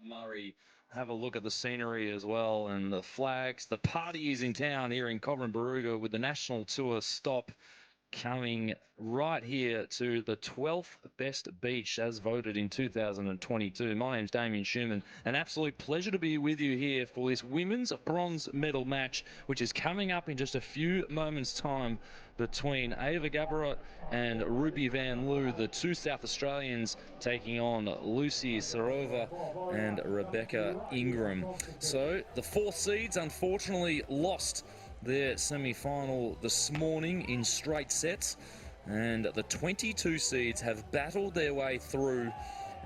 Murray. Have a look at the scenery as well and the flags. The party is in town here in Cobram with the national tour stop coming right here to the 12th best beach as voted in 2022. My name's Damien Schumann. An absolute pleasure to be with you here for this women's bronze medal match, which is coming up in just a few moments' time between Ava Gaborit and Ruby Vanloo, the two South Australians taking on Lucy Sarova and Rebecca Ingram. So the fourth seeds unfortunately lost their semi-final this morning in straight sets, and the 22 seeds have battled their way through,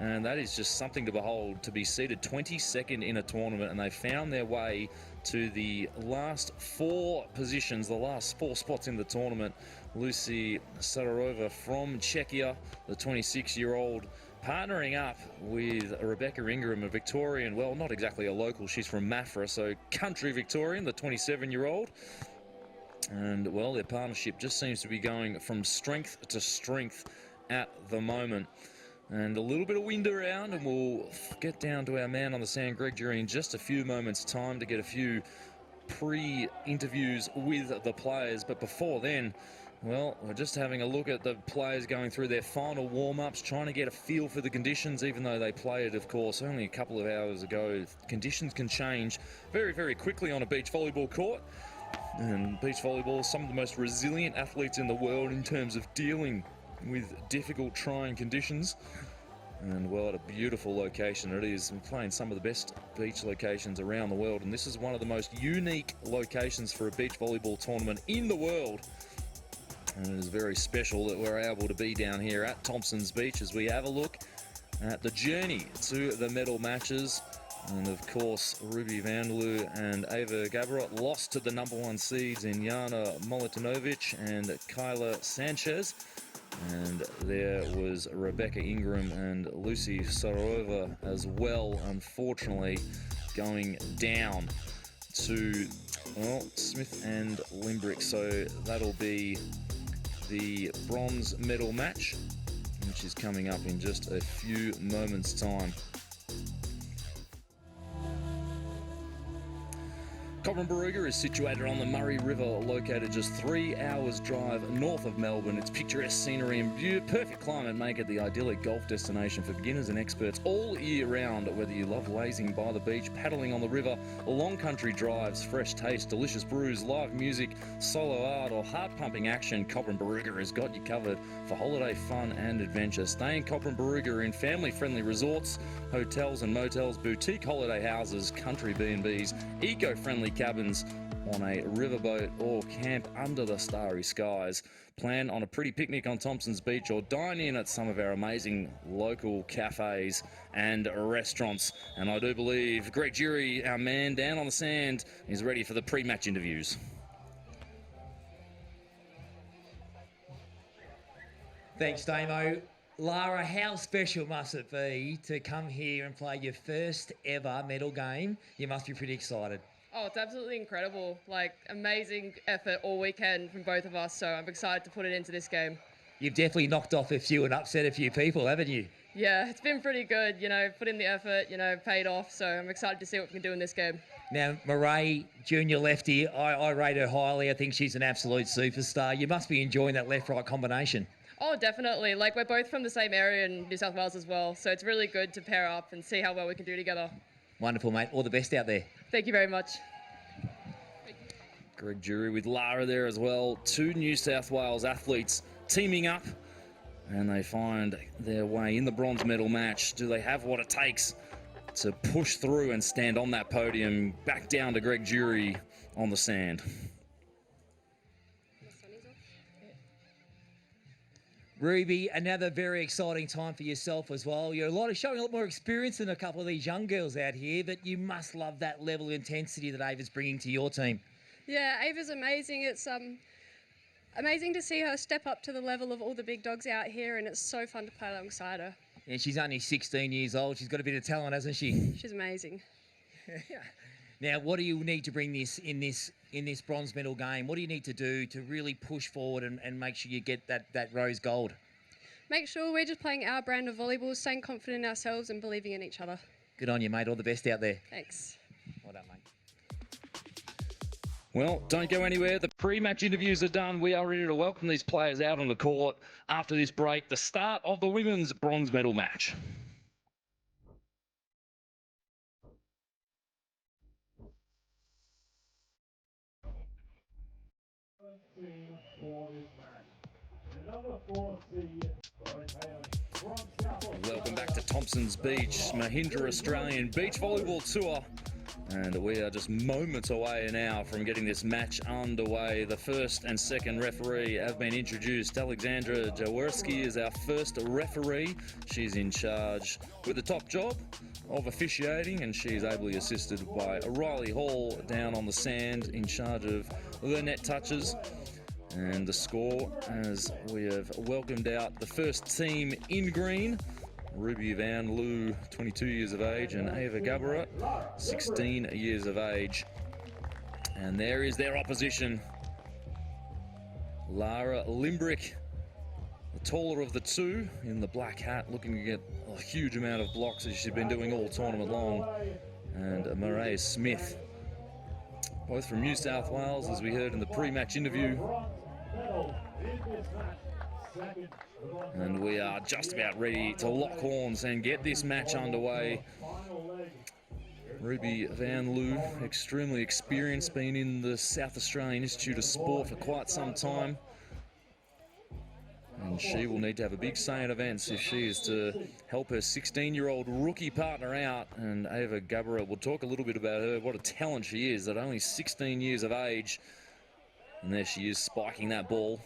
and that is just something to behold, to be seated 22nd in a tournament, and they found their way to the last four positions, the last four spots in the tournament. Lucy Sararova from Czechia, the 26-year-old, partnering up with Rebecca Ingram, a Victorian, well, not exactly a local, she's from Mafra, so country Victorian, the 27-year-old. And, well, their partnership just seems to be going from strength to strength at the moment. And a little bit of wind around, and we'll get down to our man on the sand, Greg Jury, in just a few moments' time to get a few pre-interviews with the players. But before then, well, we're just having a look at the players going through their final warm-ups, trying to get a feel for the conditions, even though they played, of course, only a couple of hours ago. Conditions can change very, very quickly on a beach volleyball court. And beach volleyball is some of the most resilient athletes in the world in terms of dealing with difficult, trying conditions. And, well, at a beautiful location it is. We're playing some of the best beach locations around the world, and this is one of the most unique locations for a beach volleyball tournament in the world. And it is very special that we're able to be down here at Thompson's Beach as we have a look at the journey to the medal matches. And, of course, Ruby Vanloo and Ava Gaborit lost to the number one seeds in Jana Molitinovic and Kyla Sanchez. And there was Rebecca Ingram and Lucy Sarova as well, unfortunately, going down to, well, Smith and Limbrick. So that'll be the bronze medal match, which is coming up in just a few moments' time. Cobram is situated on the Murray River, located just 3 hours drive north of Melbourne. Its picturesque scenery and perfect climate make it the idyllic golf destination for beginners and experts all year round. Whether you love lazing by the beach, paddling on the river, or long country drives, fresh taste, delicious brews, live music, solo art, or heart-pumping action, Cobram has got you covered for holiday fun and adventure. Stay in Cobram in family-friendly resorts, hotels and motels, boutique holiday houses, country B&Bs, eco-friendly cabins on a riverboat, or camp under the starry skies. Plan on a pretty picnic on Thompson's Beach or dine in at some of our amazing local cafes and restaurants. And I do believe Greg Jury, our man down on the sand, is ready for the pre-match interviews. Thanks, Damo. Lara, how special must it be to come here and play your first ever medal game? You must be pretty excited. Oh, it's absolutely incredible. Like, amazing effort all weekend from both of us, so I'm excited to put it into this game. You've definitely knocked off a few and upset a few people, haven't you? Yeah, it's been pretty good, put in the effort, paid off, so I'm excited to see what we can do in this game. Now, Murray, junior lefty, I rate her highly. I think she's an absolute superstar. You must be enjoying that left-right combination. Oh, definitely. Like, we're both from the same area in New South Wales as well, so it's really good to pair up and see how well we can do together. Wonderful, mate. All the best out there. Thank you very much. Greg Jury with Lara there as well. Two New South Wales athletes teaming up, and they find their way in the bronze medal match. Do they have what it takes to push through and stand on that podium? Back down to Greg Jury on the sand. Ruby, another very exciting time for yourself as well. You're showing a lot more experience than a couple of these young girls out here, but you must love that level of intensity that Ava's bringing to your team. Yeah, Ava's amazing. It's amazing to see her step up to the level of all the big dogs out here, and it's so fun to play alongside her. Yeah, she's only 16 years old. She's got a bit of talent, hasn't she? She's amazing. Now, what do you need to bring in this bronze medal game? What do you need to do to really push forward and make sure you get that rose gold? Make sure we're just playing our brand of volleyball, staying confident in ourselves and believing in each other. Good on you, mate. All the best out there. Thanks. Well done, mate. Well, don't go anywhere. The pre-match interviews are done. We are ready to welcome these players out on the court after this break. The start of the women's bronze medal match. Welcome back to Thompson's Beach, Mahindra Australian Beach Volleyball Tour. And we are just moments away now from getting this match underway. The first and second referee have been introduced. Alexandra Jaworski is our first referee. She's in charge with the top job of officiating, and she's ably assisted by Riley Hall down on the sand in charge of the net touches. And the score, as we have welcomed out the first team in green, Ruby Vanloo, 22 years of age, and Ava Gaborit, 16 years of age. And there is their opposition. Lara Limbrick, the taller of the two, in the black hat, looking to get a huge amount of blocks as she's been doing all tournament long. And Murray Smith, both from New South Wales, as we heard in the pre-match interview. And we are just about ready to lock horns and get this match underway. Ruby Vanloo, extremely experienced, been in the South Australian Institute of Sport for quite some time. And she will need to have a big say in events if she is to help her 16-year-old rookie partner out. And Ava Gaborit, will talk a little bit about her, what a talent she is at only 16 years of age. And there she is, spiking that ball.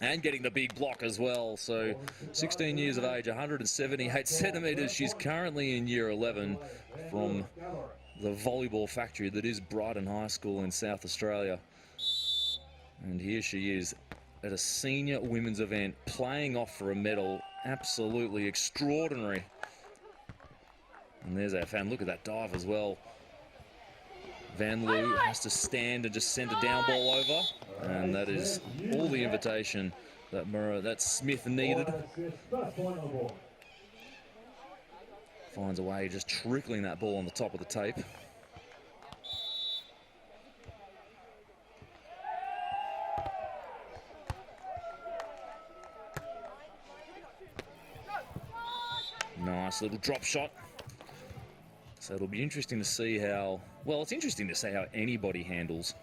And getting the big block as well. So 16 years of age, 178 centimetres. She's currently in year 11 from the volleyball factory that is Brighton High School in South Australia. And here she is at a senior women's event, playing off for a medal. Absolutely extraordinary. And there's our fan. Look at that dive as well. Vanloo has to stand and just send a down ball over. And that is all the invitation that Smith needed. Finds a way just trickling that ball on the top of the tape. Nice little drop shot. So it'll be interesting to see how, well, it's interesting to see how anybody handles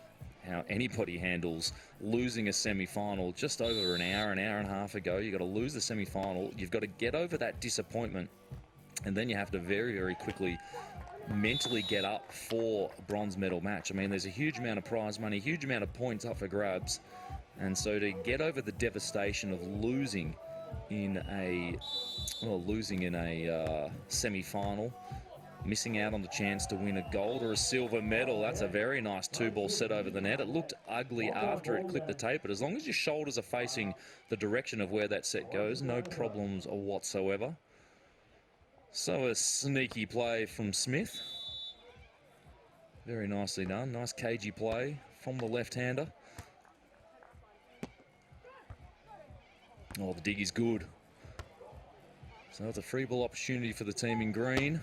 losing a semi-final just over an hour and a half ago. You've got to lose the semi-final. You've got to get over that disappointment. And then you have to very, very quickly mentally get up for a bronze medal match. I mean, there's a huge amount of prize money, huge amount of points up for grabs. And so to get over the devastation of losing in a semi-final, missing out on the chance to win a gold or a silver medal. That's a very nice two-ball set over the net. It looked ugly after it clipped the tape, but as long as your shoulders are facing the direction of where that set goes, no problems whatsoever. So a sneaky play from Smith. Very nicely done. Nice cagey play from the left-hander. Oh, the dig is good. So it's a free ball opportunity for the team in green.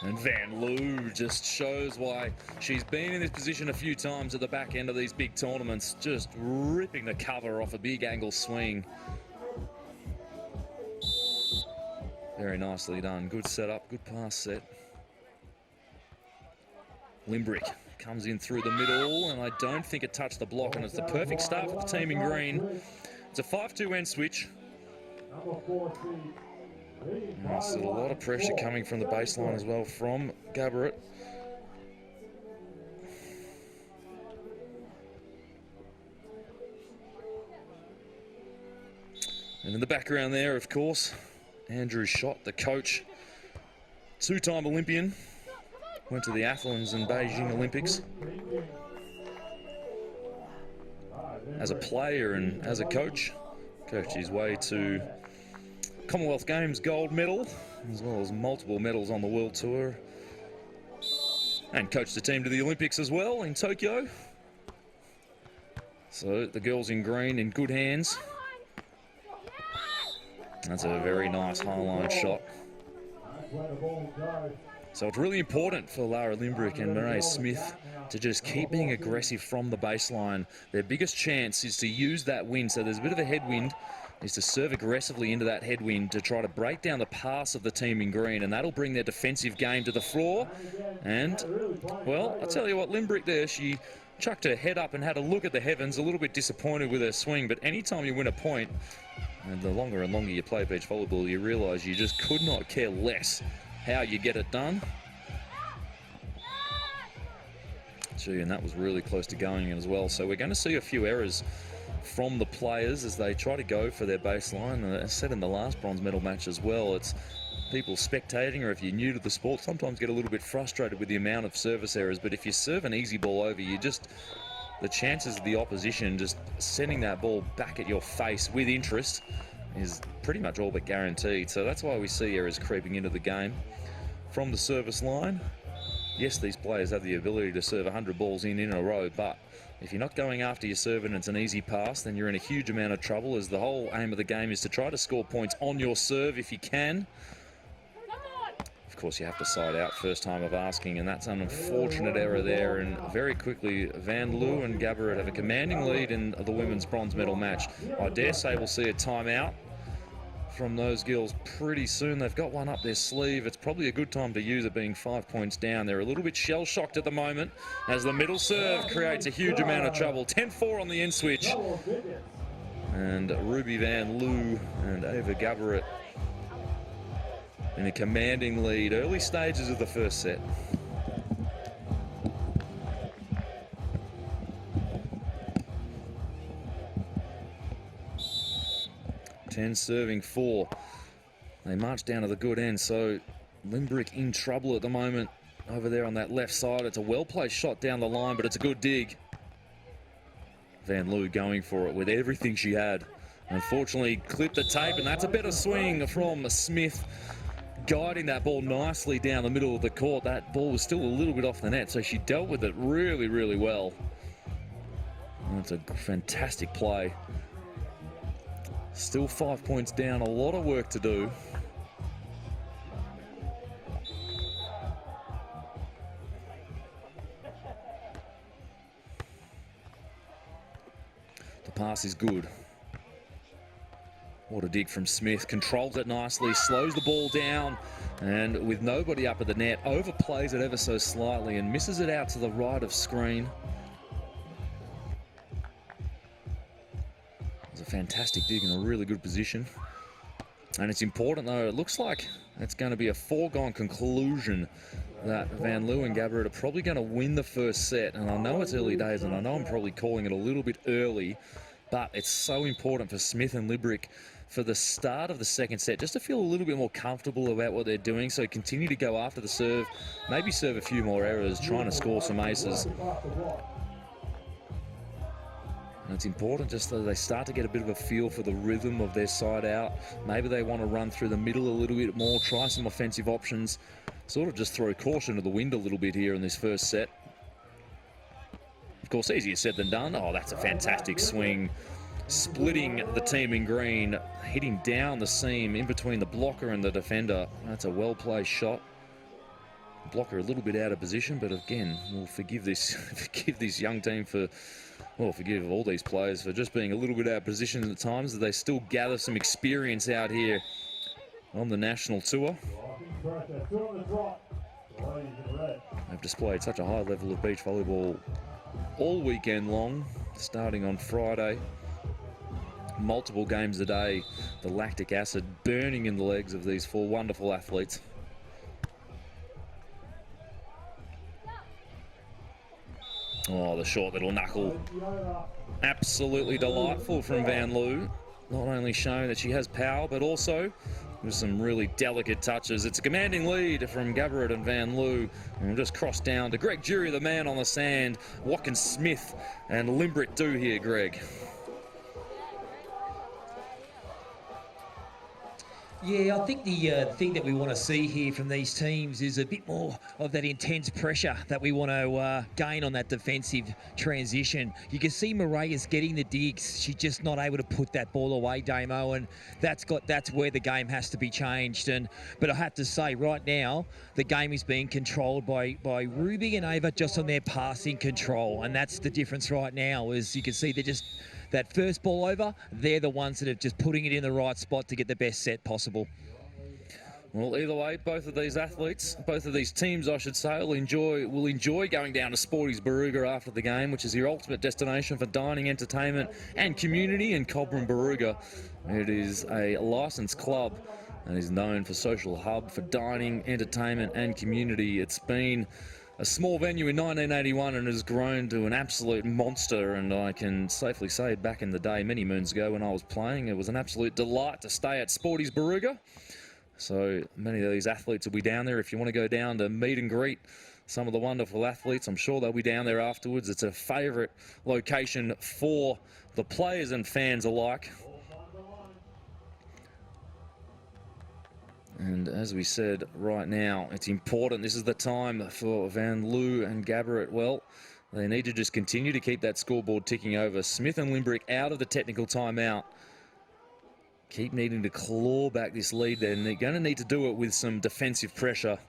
And Vanloo just shows why she's been in this position a few times at the back end of these big tournaments, just ripping the cover off a big angle swing. Very nicely done. Good setup, good pass set. Limbrick comes in through the middle, and I don't think it touched the block, and it's the perfect start for the team in green. It's a 5-2 end switch. Nice, a lot of pressure coming from the baseline as well from Gaborit. And in the background there, of course, Andrew Schott, the coach, two-time Olympian, went to the Athens and Beijing Olympics. As a player and as a coach, coached his way to Commonwealth Games gold medal, as well as multiple medals on the World Tour. And coached the team to the Olympics as well in Tokyo. So the girls in green in good hands. That's a very nice high line shot. So it's really important for Lara Limbrick and Murray Smith to just keep being aggressive from the baseline. Their biggest chance is to use that wind. So there's a bit of a headwind, is to serve aggressively into that headwind to try to break down the pass of the team in green, and that'll bring their defensive game to the floor. And, well, I'll tell you what, Limbrick there, she chucked her head up and had a look at the heavens, a little bit disappointed with her swing, but anytime you win a point, and the longer and longer you play beach volleyball, you realise you just could not care less how you get it done. Gee, and that was really close to going in as well. So we're going to see a few errors from the players as they try to go for their baseline. As I said in the last bronze medal match as well, it's people spectating, or if you're new to the sport, sometimes get a little bit frustrated with the amount of service errors. But if you serve an easy ball over, the chances of the opposition just sending that ball back at your face with interest is pretty much all but guaranteed. So that's why we see errors creeping into the game from the service line. Yes, these players have the ability to serve 100 balls in a row, but if you're not going after your serve and it's an easy pass, then you're in a huge amount of trouble, as the whole aim of the game is to try to score points on your serve if you can. Of course, you have to side out first time of asking, and that's an unfortunate error there. And very quickly, Vanloo and Gaborit have a commanding lead in the women's bronze medal match. I dare say we'll see a timeout from those girls pretty soon. They've got one up their sleeve. It's probably a good time to use it, being 5 points down. They're a little bit shell-shocked at the moment as the middle serve creates a huge amount of trouble. 10-4 on the end switch. And Ruby Vanloo and Ava Gaborit in a commanding lead. Early stages of the first set. 10 serving 4. They march down to the good end, so Limbrick in trouble at the moment over there on that left side. It's a well-placed shot down the line, but it's a good dig. Vanloo going for it with everything she had. Unfortunately, clipped the tape, and that's a better swing from Smith, guiding that ball nicely down the middle of the court. That ball was still a little bit off the net, so she dealt with it really, really well. That's a fantastic play. Still 5 points down, a lot of work to do. The pass is good. What a dig from Smith. Controls it nicely, slows the ball down, and with nobody up at the net, overplays it ever so slightly and misses it out to the right of screen. It's a fantastic dig in a really good position. And it's important, though, it looks like it's going to be a foregone conclusion that Vanloo and Gaborit are probably going to win the first set. And I know it's early days, and I know I'm probably calling it a little bit early, but it's so important for Smith and Limbrick for the start of the second set just to feel a little bit more comfortable about what they're doing. So continue to go after the serve, maybe serve a few more errors, trying to score some aces. And it's important just so they start to get a bit of a feel for the rhythm of their side out. Maybe they want to run through the middle a little bit more, try some offensive options, sort of just throw caution to the wind a little bit here in this first set. Of course, easier said than done. Oh, that's a fantastic swing. Splitting the team in green, hitting down the seam in between the blocker and the defender. That's a well-placed shot. Blocker a little bit out of position, but again, we'll forgive this young team for, well, forgive all these players for just being a little bit out of position at times, as they still gather some experience out here on the national tour. They've displayed such a high level of beach volleyball all weekend long, starting on Friday. Multiple games a day, the lactic acid burning in the legs of these four wonderful athletes. Oh, the short little knuckle. Absolutely delightful from Vanloo. Not only showing that she has power, but also with some really delicate touches. It's a commanding lead from Gaborit and Vanloo. And we'll just cross down to Greg Jury, the man on the sand. What can Smith and Limbrick do here, Greg? Yeah, I think the thing that we want to see here from these teams is a bit more of that intense pressure that we want to gain on that defensive transition. You can see Mariah's getting the digs. She's just not able to put that ball away, Damo, and that's where the game has to be changed. But I have to say, right now, the game is being controlled by Ruby and Ava just on their passing control, and that's the difference right now. As you can see, they're just that first ball over, they're the ones that are just putting it in the right spot to get the best set possible. Well, either way, both of these athletes, both of these teams, I should say, will enjoy going down to Sporties Barooga after the game, which is your ultimate destination for dining, entertainment and community in Cobram Barooga. It is a licensed club and is known for social hub for dining, entertainment and community. It's been a small venue in 1981 and has grown to an absolute monster, and I can safely say back in the day, many moons ago when I was playing, it was an absolute delight to stay at Sporties Barooga. So many of these athletes will be down there. If you want to go down to meet and greet some of the wonderful athletes, I'm sure they'll be down there afterwards. It's a favourite location for the players and fans alike. And as we said, right now, it's important. This is the time for Vanloo and Gaborit. Well, they need to just continue to keep that scoreboard ticking over. Smith and Limbrick out of the technical timeout. Keep needing to claw back this lead there, and they're going to need to do it with some defensive pressure.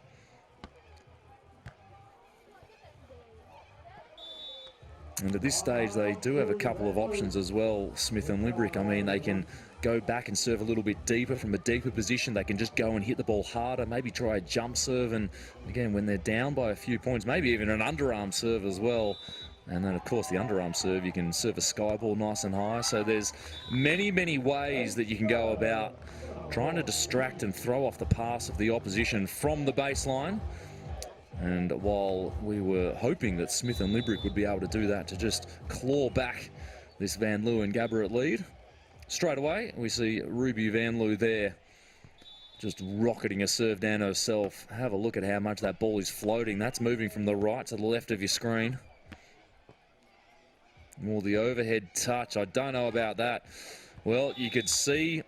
And at this stage, they do have a couple of options as well, Smith and Limbrick. I mean, they can go back and serve a little bit deeper from a deeper position. They can just go and hit the ball harder, maybe try a jump serve. And again, when they're down by a few points, maybe even an underarm serve as well. And then, of course, the underarm serve, you can serve a sky ball nice and high. So there's many, many ways that you can go about trying to distract and throw off the pass of the opposition from the baseline. And while we were hoping that Smith and Limbrick would be able to do that, to just claw back this Vanloo and Gaborit lead, straight away we see Ruby Vanloo there just rocketing a serve down herself. Have a look at how much that ball is floating. That's moving from the right to the left of your screen. More the overhead touch. I don't know about that. Well, you could see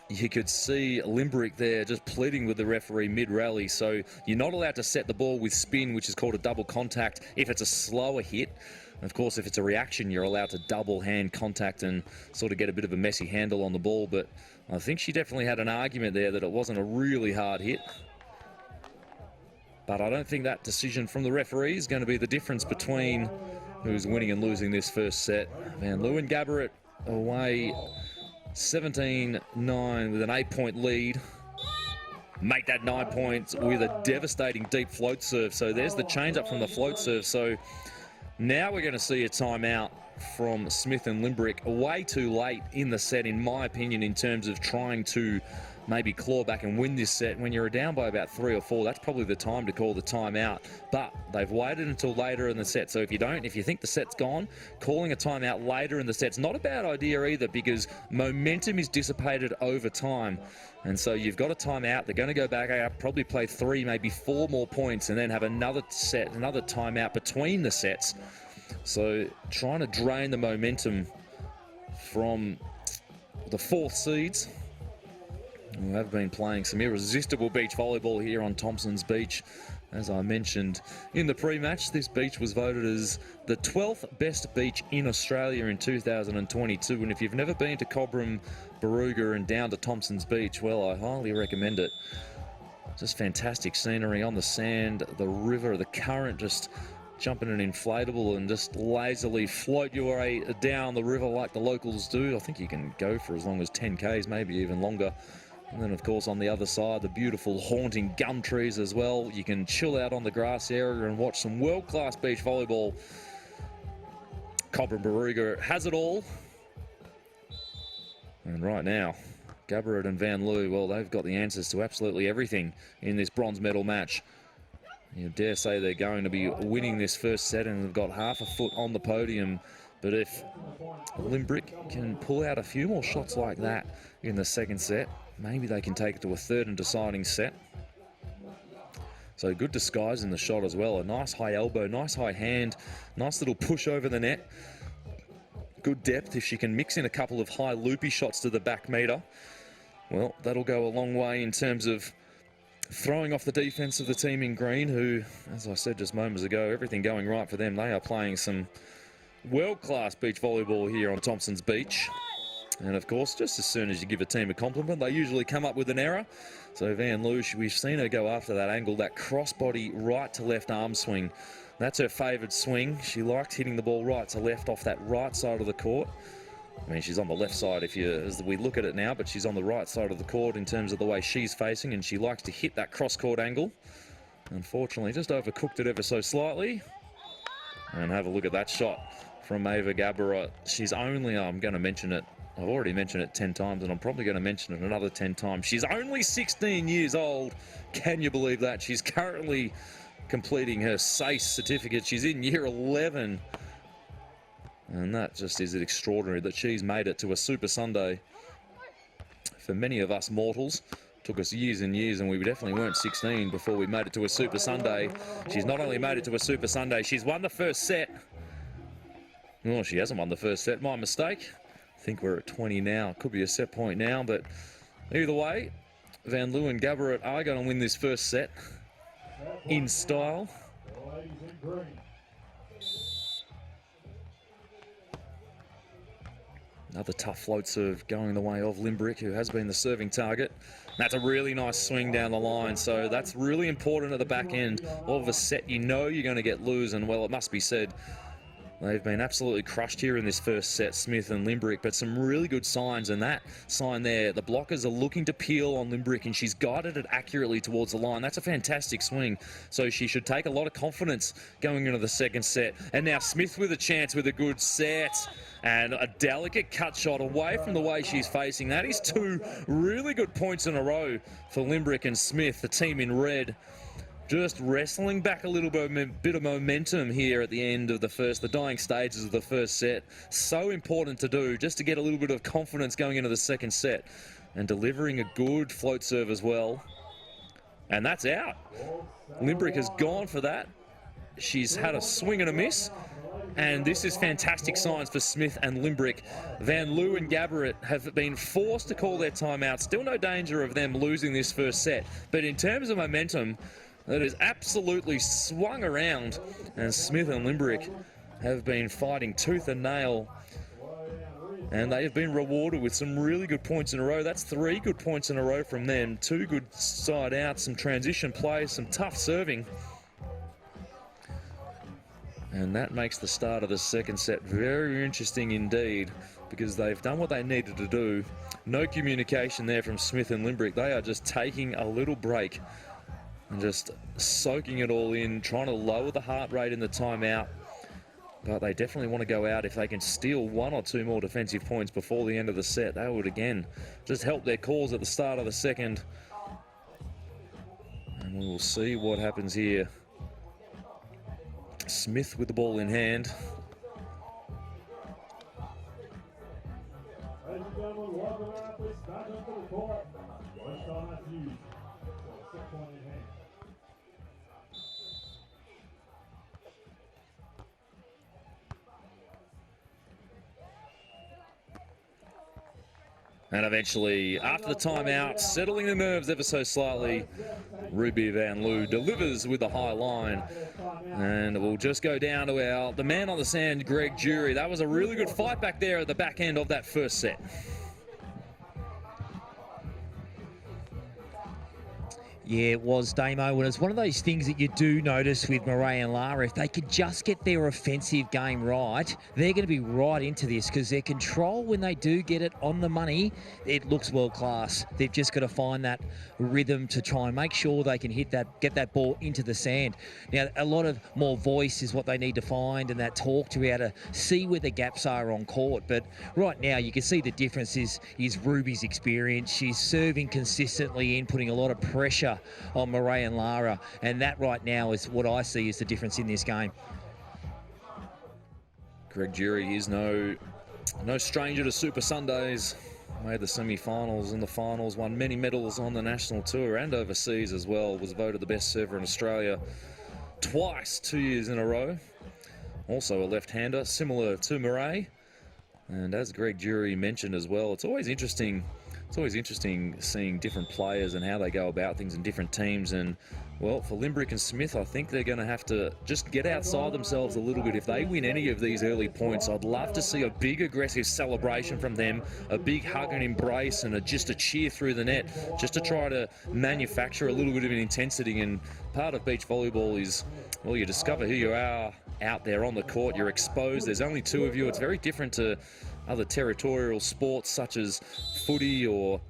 Limbrick there just pleading with the referee mid-rally. So you're not allowed to set the ball with spin, which is called a double contact, if it's a slower hit. Of course, if it's a reaction, you're allowed to double hand contact and sort of get a bit of a messy handle on the ball. But I think she definitely had an argument there that it wasn't a really hard hit. But I don't think that decision from the referee is going to be the difference between who's winning and losing this first set. Vanloo and Gaborit away 17-9 with an 8-point lead. Make that 9 points with a devastating deep float serve. So there's the change up from the float serve. So now we're going to see a timeout from Smith and Limbrick. Way too late in the set, in my opinion, in terms of trying to maybe claw back and win this set. When you're down by about 3 or 4, that's probably the time to call the timeout. But they've waited until later in the set. So if you think the set's gone, calling a timeout later in the set's not a bad idea either, because momentum is dissipated over time. And so you've got a timeout. They're going to go back out, probably play 3, maybe 4 more points, and then have another set, another timeout between the sets. So trying to drain the momentum from the 4th seeds, who have been playing some irresistible beach volleyball here on Thompson's Beach. As I mentioned in the pre-match, this beach was voted as the 12th best beach in Australia in 2022. And if you've never been to Cobram, Barooga and down to Thompson's Beach, well, I highly recommend it. Just fantastic scenery on the sand, the river, the current, just jumping an inflatable and just lazily float your way down the river like the locals do. I think you can go for as long as 10 Ks, maybe even longer. And then, of course, on the other side, the beautiful haunting gum trees as well. You can chill out on the grass area and watch some world-class beach volleyball. Cobram Barooga has it all. And right now, Gaborit and Vanloo, well, they've got the answers to absolutely everything in this bronze medal match. You dare say they're going to be winning this first set, and they've got half a foot on the podium. But if Limbrick can pull out a few more shots like that in the second set, maybe they can take it to a third and deciding set. So good disguise in the shot as well. A nice high elbow, nice high hand, nice little push over the net. Good depth if she can mix in a couple of high loopy shots to the back meter. Well, that'll go a long way in terms of throwing off the defence of the team in green, who, as I said just moments ago, everything going right for them. They are playing some world-class beach volleyball here on Thompson's Beach. And of course, just as soon as you give a team a compliment, they usually come up with an error. So Vanloo, we've seen her go after that angle, that crossbody right to left arm swing. That's her favoured swing. She likes hitting the ball right to left off that right side of the court. I mean, she's on the left side as we look at it now, but she's on the right side of the court in terms of the way she's facing, and she likes to hit that cross-court angle. Unfortunately, just overcooked it ever so slightly. And have a look at that shot from Ava Gaborit. She's only, I'm going to mention it, I've already mentioned it 10 times, and I'm probably going to mention it another 10 times. She's only 16 years old. Can you believe that? She's currently completing her SACE certificate. She's in year 11. And that just is extraordinary that she's made it to a Super Sunday. For many of us mortals, took us years and years, and we definitely weren't 16 before we made it to a Super Sunday. She's not only made it to a Super Sunday, she's won the first set. Oh, she hasn't won the first set. My mistake. I think we're at 20 now. Could be a set point now, but either way, Vanloo and Gaborit are going to win this first set in style. Another tough float serve going the way of Limbrick, who has been the serving target. That's a really nice swing down the line, so that's really important at the back end of a set. You know you're going to get loose, and well, it must be said, they've been absolutely crushed here in this first set, Smith and Limbrick, but some really good signs, and that sign there, the blockers are looking to peel on Limbrick, and she's guided it accurately towards the line. That's a fantastic swing, so she should take a lot of confidence going into the second set. And now Smith with a chance with a good set, and a delicate cut shot away from the way she's facing. That is 2 really good points in a row for Limbrick and Smith, the team in red. Just wrestling back a little bit of momentum here at the end of the dying stages of the first set. So important to do, just to get a little bit of confidence going into the second set. And delivering a good float serve as well. And that's out. Limbrick has gone for that. She's had a swing and a miss. And this is fantastic signs for Smith and Limbrick. Vanloo and Gaborit have been forced to call their timeout. Still no danger of them losing this first set. But in terms of momentum, that is absolutely swung around, and Smith and Limbrick have been fighting tooth and nail, and they have been rewarded with some really good points in a row. That's 3 good points in a row from them. 2 good side outs, some transition plays, some tough serving, and that makes the start of the second set very interesting indeed, because they've done what they needed to do. No communication there from Smith and Limbrick. They are just taking a little break and just soaking it all in, trying to lower the heart rate in the timeout. But they definitely want to go out. If they can steal 1 or 2 more defensive points before the end of the set, that would again just help their cause at the start of the second. And we will see what happens here. Smith with the ball in hand. Ladies and gentlemen, welcome our athletes back onto the court. First on that's you. 6 point in hand. And eventually, after the timeout, settling the nerves ever so slightly, Ruby Vanloo delivers with the high line. And we'll just go down to the man on the sand, Greg Jury. That was a really good fight back there at the back end of that first set. Yeah, it was, Damo, and it's one of those things that you do notice with Murray and Lara. If they could just get their offensive game right, they're going to be right into this, because their control, when they do get it on the money, it looks world class. They've just got to find that rhythm to try and make sure they can get that ball into the sand. Now, a lot of more voice is what they need to find, and that talk to be able to see where the gaps are on court. But right now, you can see the difference is Ruby's experience. She's serving consistently in, putting a lot of pressure on Murray and Lara, and that right now is what I see is the difference in this game. Greg Jury is no stranger to Super Sundays. Made the semi-finals and the finals, won many medals on the national tour and overseas as well. Was voted the best server in Australia twice, 2 years in a row. Also a left-hander, similar to Murray. And as Greg Jury mentioned as well, it's always interesting it's always interesting seeing different players and how they go about things in different teams. And, well, for Limbrick and Smith, I think they're going to have to just get outside themselves a little bit. If they win any of these early points, I'd love to see a big aggressive celebration from them, a big hug and embrace, and just a cheer through the net, just to try to manufacture a little bit of an intensity. And part of beach volleyball is, well, you discover who you are out there on the court. You're exposed. There's only two of you. It's very different to other territorial sports such as footy or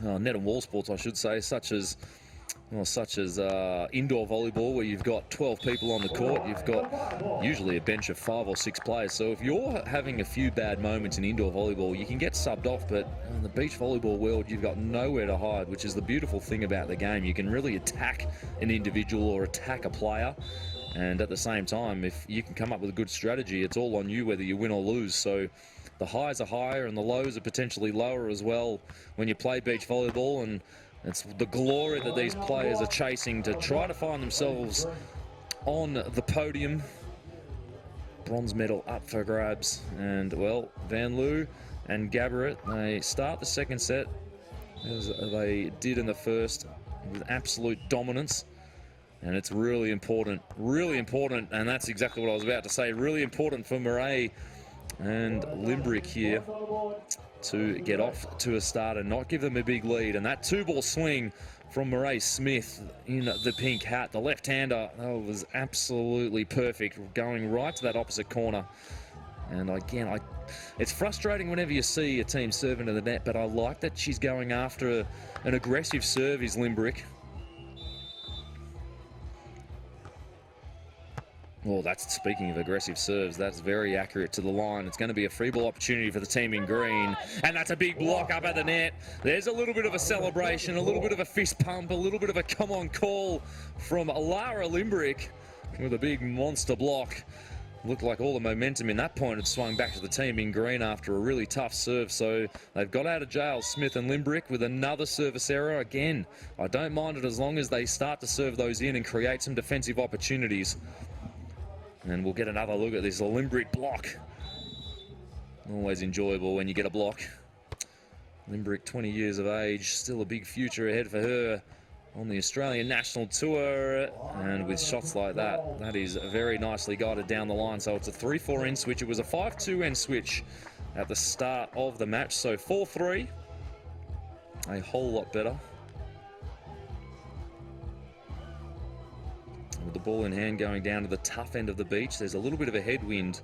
net and wall sports, I should say, such as indoor volleyball, where you've got 12 people on the court. You've got usually a bench of 5 or 6 players. So if you're having a few bad moments in indoor volleyball, you can get subbed off. But in the beach volleyball world, you've got nowhere to hide, which is the beautiful thing about the game. You can really attack an individual or attack a player. And at the same time, if you can come up with a good strategy, it's all on you whether you win or lose. So the highs are higher and the lows are potentially lower as well when you play beach volleyball. And it's the glory that these players are chasing to try to find themselves on the podium. Bronze medal up for grabs. And, well, Vanloo and Gaborit, they start the second set as they did in the first with absolute dominance. And it's really important, and that's exactly what I was about to say, really important for Murray and Limbrick here to get off to a start and not give them a big lead. And that 2-ball swing from Murray Smith in the pink hat, the left-hander, was absolutely perfect, going right to that opposite corner. And again, it's frustrating whenever you see a team serve into the net, but I like that she's going after an aggressive serve, is Limbrick. Well, that's, speaking of aggressive serves, that's very accurate to the line. It's going to be a free ball opportunity for the team in green. And that's a big block up at the net. There's a little bit of a celebration, a little bit of a fist pump, a little bit of a come on call from Lara Limbrick with a big monster block. Looked like all the momentum in that point had swung back to the team in green after a really tough serve. So they've got out of jail, Smith and Limbrick, with another service error. Again, I don't mind it as long as they start to serve those in and create some defensive opportunities. And we'll get another look at this Limbrick block. Always enjoyable when you get a block. Limbrick, 20 years of age, still a big future ahead for her on the Australian National Tour. And with shots like that, that is very nicely guided down the line. So it's a 3-4 end switch. It was a 5-2 end switch at the start of the match. So 4-3, a whole lot better. With the ball in hand going down to the tough end of the beach, there's a little bit of a headwind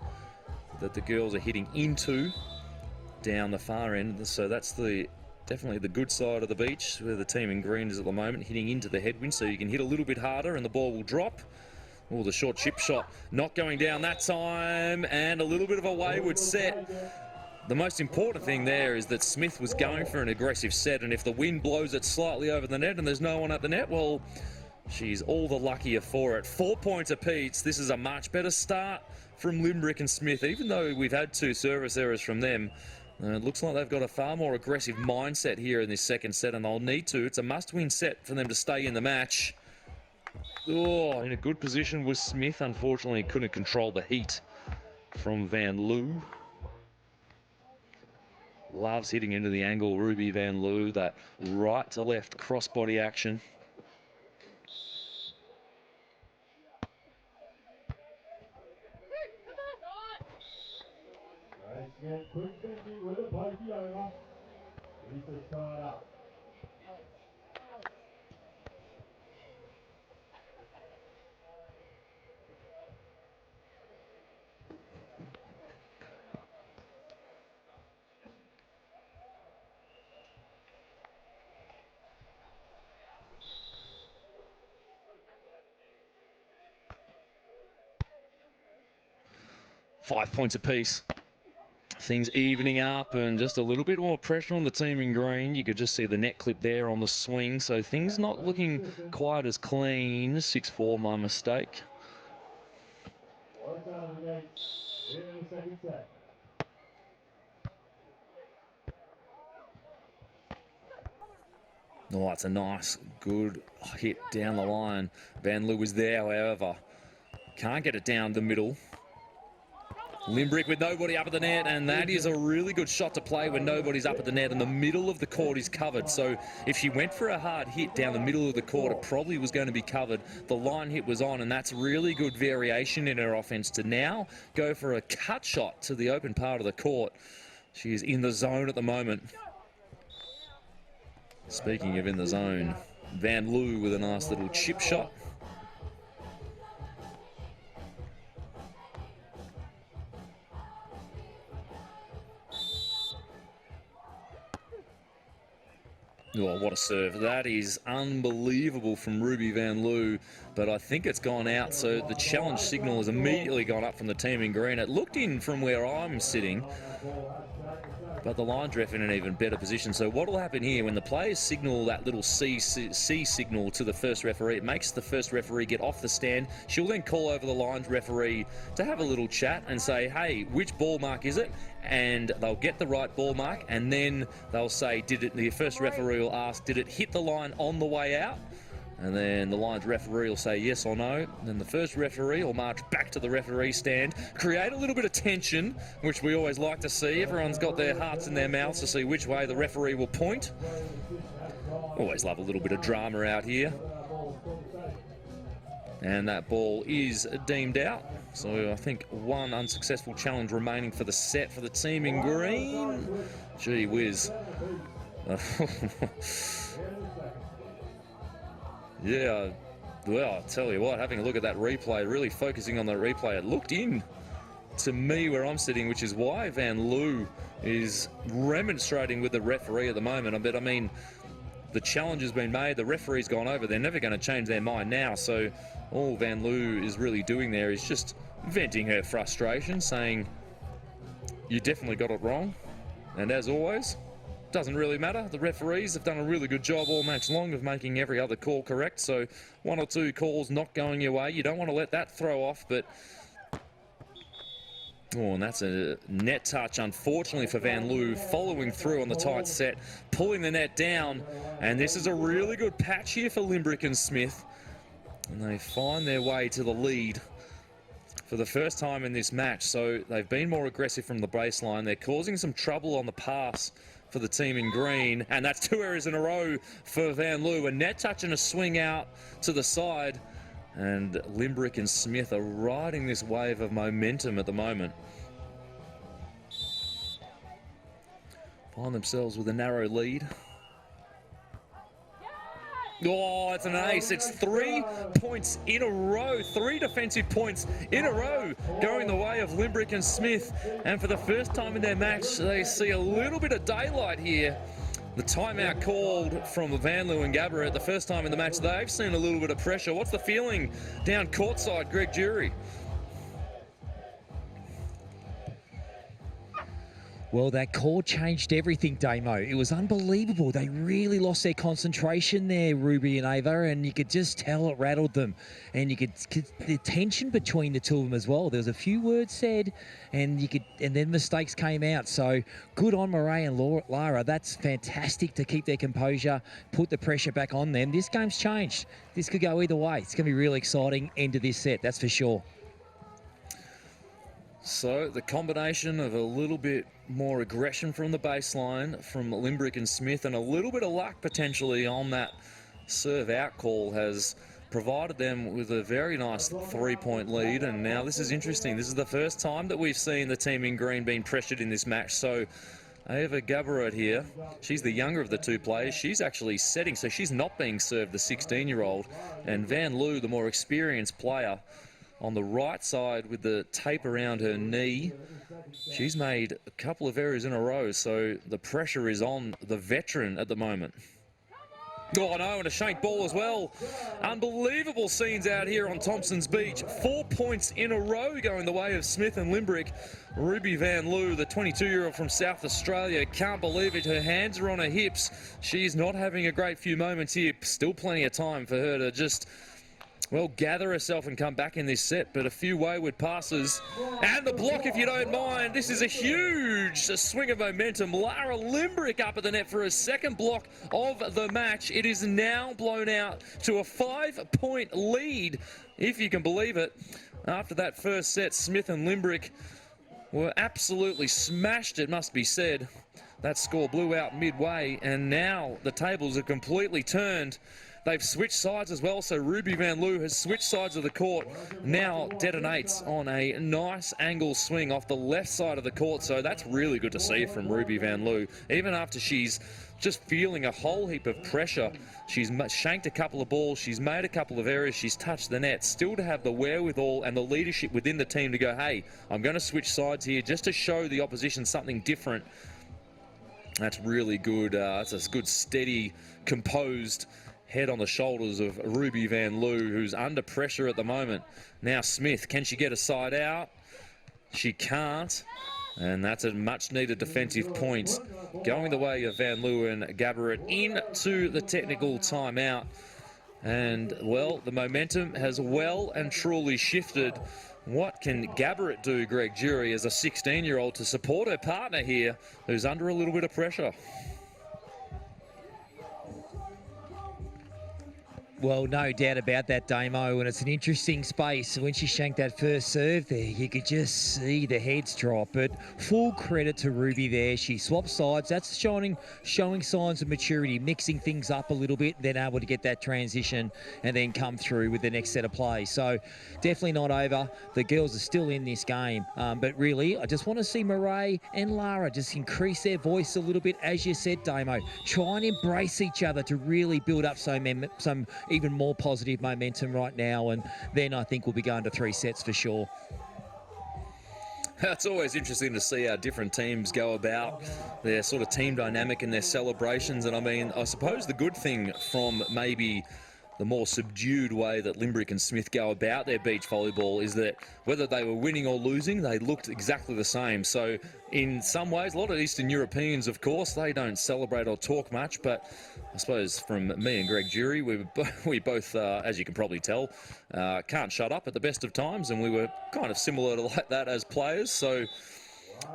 that the girls are hitting into down the far end. So that's definitely the good side of the beach, where the team in green is at the moment, hitting into the headwind, so you can hit a little bit harder and the ball will drop. Oh, the short chip shot not going down that time, and a little bit of a wayward set. The most important thing there is that Smith was going for an aggressive set, and if the wind blows it slightly over the net and there's no one at the net, well, she's all the luckier for it. 4 points apiece. This is a much better start from Limbrick and Smith, even though we've had 2 service errors from them. It looks like they've got a far more aggressive mindset here in this second set, and they'll need to. It's a must-win set for them to stay in the match. Oh, in a good position was Smith. Unfortunately, couldn't control the heat from Vanloo. Loves hitting into the angle, Ruby Vanloo. That right to left crossbody action. Again, quick thinking with a pokey over. Lisa's tied up. Five points apiece. Things evening up and just a little bit more pressure on the team in green. You could just see the net clip there on the swing. So things not looking quite as clean. 6-4, my mistake. Oh, it's a nice, good hit down the line. Vanloo was there, however. Can't get it down the middle. Limbrick with nobody up at the net, and that is a really good shot to play when nobody's up at the net and the middle of the court is covered. So if she went for a hard hit down the middle of the court, it probably was going to be covered. The line hit was on, and that's really good variation in her offense to now go for a cut shot to the open part of the court. She is in the zone at the moment. Speaking of in the zone, Vanloo with a nice little chip shot. Oh, what a serve. That is unbelievable from Ruby Vanloo, but I think it's gone out, so the challenge signal has immediately gone up from the team in green. It looked in from where I'm sitting, but the line's ref in an even better position. So what will happen here, when the players signal that little C signal to the first referee, it makes the first referee get off the stand. She'll then call over the line's referee to have a little chat and say, hey, which ball mark is it? And they'll get the right ball mark, and then they'll say, the first referee will ask, did it hit the line on the way out? And then the line's referee will say yes or no. Then the first referee will march back to the referee stand, create a little bit of tension, which we always like to see. Everyone's got their hearts in their mouths to see which way the referee will point. Always love a little bit of drama out here. And that ball is deemed out. So I think one unsuccessful challenge remaining for the set for the team in green. Gee whiz. Yeah, well, I'll tell you what, having a look at that replay, really focusing on the replay, it looked in to me where I'm sitting, which is why Vanloo is remonstrating with the referee at the moment. I mean, the challenge has been made, the referee's gone over, they're never going to change their mind now. So all Vanloo is really doing there is just venting her frustration, saying, you definitely got it wrong. And as always, doesn't really matter. The referees have done a really good job all match long of making every other call correct. So one or two calls not going your way, you don't want to let that throw off. But oh, and that's a net touch, unfortunately, for Vanloo, following through on the tight set, pulling the net down. And this is a really good patch here for Limbrick and Smith. And they find their way to the lead for the first time in this match. So they've been more aggressive from the baseline. They're causing some trouble on the pass for the team in green, and that's 2 errors in a row for Vanloo. A net touch and a swing out to the side, and Limbrick and Smith are riding this wave of momentum at the moment. Find themselves with a narrow lead. Oh, it's an ace. It's 3 points in a row. 3 defensive points in a row going the way of Limbrick and Smith. And for the first time in their match, they see a little bit of daylight here. The timeout called from Vanloo and Gaborit. The first time in the match, they've seen a little bit of pressure. What's the feeling down courtside, Greg Jury? Well, that call changed everything, Damo. It was unbelievable. They really lost their concentration there, Ruby and Ava, and you could just tell it rattled them. And you could the tension between the two of them as well. There was a few words said, and then mistakes came out. So good on Murray and Lara. That's fantastic to keep their composure, put the pressure back on them. This game's changed. This could go either way. It's going to be really exciting end of this set, that's for sure. So the combination of a little bit more aggression from the baseline from Limbrick and Smith and a little bit of luck potentially on that serve out call has provided them with a very nice 3-point lead. And now this is interesting. This is the first time that we've seen the team in green being pressured in this match. So Ava Gaborit here, she's the younger of the two players. She's actually setting, so she's not being served, the 16-year-old. And Vanloo, the more experienced player, on the right side with the tape around her knee. She's made a couple of errors in a row, so the pressure is on the veteran at the moment. Oh no, and a shank ball as well. Unbelievable scenes out here on Thompson's Beach. 4 points in a row going the way of Smith and Limbrick. Ruby Vanloo, the 22-year-old from South Australia, can't believe it. Her hands are on her hips. She's not having a great few moments here. Still plenty of time for her to just, well, gather herself and come back in this set, but a few wayward passes. And the block, if you don't mind. This is a huge swing of momentum. Lara Limbrick up at the net for a second block of the match. It is now blown out to a 5-point lead, if you can believe it. After that first set, Smith and Limbrick were absolutely smashed, it must be said. That score blew out midway, and now the tables are completely turned. They've switched sides as well, so Ruby Vanloo has switched sides of the court. Now detonates on a nice angle swing off the left side of the court, so that's really good to see from Ruby Vanloo. Even after she's just feeling a whole heap of pressure, she's shanked a couple of balls, she's made a couple of errors, she's touched the net, still to have the wherewithal and the leadership within the team to go, hey, I'm going to switch sides here just to show the opposition something different. That's really good. That's a good, steady, composed head on the shoulders of Ruby Vanloo, who's under pressure at the moment. Now Smith, can she get a side out? She can't, and that's a much-needed defensive point. Going the way of Vanloo and Gaborit into the technical timeout. And, well, the momentum has well and truly shifted. What can Gaborit do, Greg Jury, as a 16-year-old to support her partner here, who's under a little bit of pressure? Well, no doubt about that, Damo, and it's an interesting space. When she shanked that first serve there, you could just see the heads drop, but full credit to Ruby there. She swapped sides. That's showing signs of maturity, mixing things up a little bit, then able to get that transition and then come through with the next set of plays. So definitely not over. The girls are still in this game, but really, I just want to see Murray and Lara just increase their voice a little bit, as you said, Damo. Try and embrace each other to really build up some even more positive momentum right now, and then I think we'll be going to 3 sets for sure. It's always interesting to see how different teams go about their sort of team dynamic and their celebrations. And I mean, I suppose the good thing from maybe the more subdued way that Limbrick and Smith go about their beach volleyball is that whether they were winning or losing, they looked exactly the same. So in some ways, a lot of Eastern Europeans, of course, they don't celebrate or talk much, but I suppose from me and Greg Jury, we both, as you can probably tell, can't shut up at the best of times, and we were kind of similar to like that as players. So